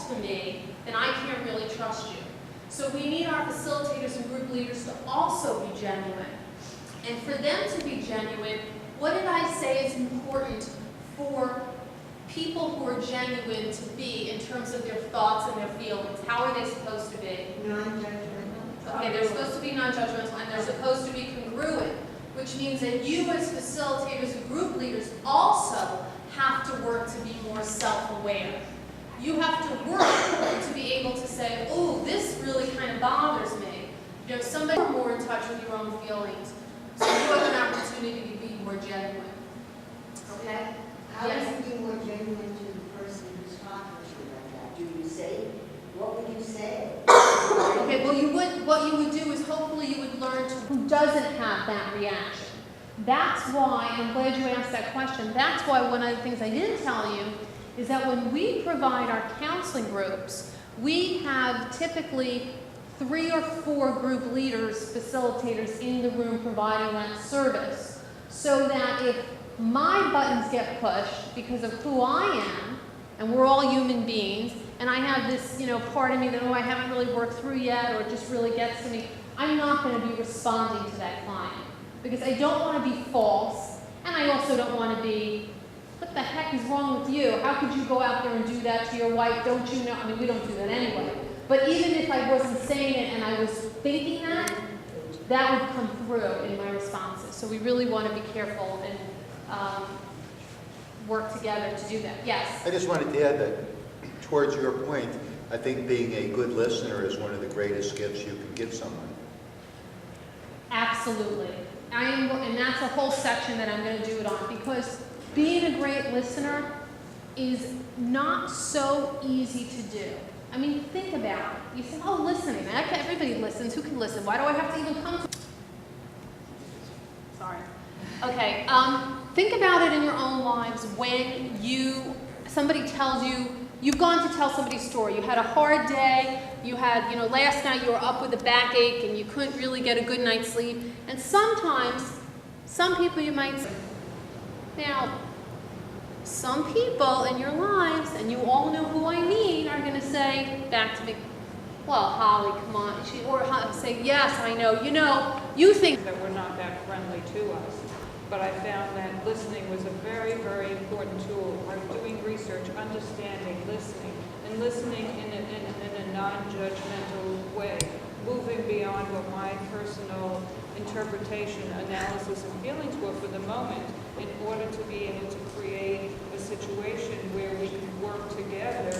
false to me, then I can't really trust you. So we need our facilitators and group leaders to also be genuine. And for them to be genuine, what did I say is important for people who are genuine to be in terms of their thoughts and their feelings? How are they supposed to be? Non-judgmental. Okay, they're supposed to be non-judgmental and they're supposed to be congruent, which means that you as facilitators and group leaders also have to work to be more self-aware. You have to work to be able to say, oh, this really kind of bothers me. You know, somebody is more in touch with your own feelings. So you have an opportunity to be more genuine. Okay? How do you be more genuine to the person who's talking to you like that? Do you say, what would you say? Okay, well what you would do is hopefully you would learn to who doesn't have that reaction. That's why, and I'm glad you asked that question, that's why one of the things I didn't tell you is that when we provide our counseling groups, we have typically 3 or 4 group leaders, facilitators in the room providing that service, so that if my buttons get pushed because of who I am, and we're all human beings, and I have this, part of me that, I haven't really worked through yet, or it just really gets to me, I'm not going to be responding to that client, because I don't want to be false, and I also don't want to be, what the heck is wrong with you? How could you go out there and do that to your wife? Don't you know? I mean, we don't do that anyway. But even if I wasn't saying it and I was thinking that, that would come through in my responses. So we really want to be careful and work together to do that. Yes? I just wanted to add that, towards your point, I think being a good listener is one of the greatest gifts you can give someone. Absolutely. And that's a whole section that I'm going to do it on, because being a great listener is not so easy to do. I mean, think about it. You say, oh, listening. Everybody listens. Who can listen? Why do I have to even come to... Sorry. Okay. Think about it in your own lives when somebody tells you, you've gone to tell somebody's story. You had a hard day. You had, last night you were up with a backache and you couldn't really get a good night's sleep. And sometimes, some people you might say, now, some people in your lives, and you all know who I mean, are going to say back to me, well, Holly, come on. Or say, yes, I know. You think that we're not that friendly to us. But I found that listening was a very, very important tool. I'm doing research, understanding, listening, and listening in a non-judgmental way, moving beyond what my personal interpretation, analysis, and feelings were for the moment, in order to be able to create a situation where we can work together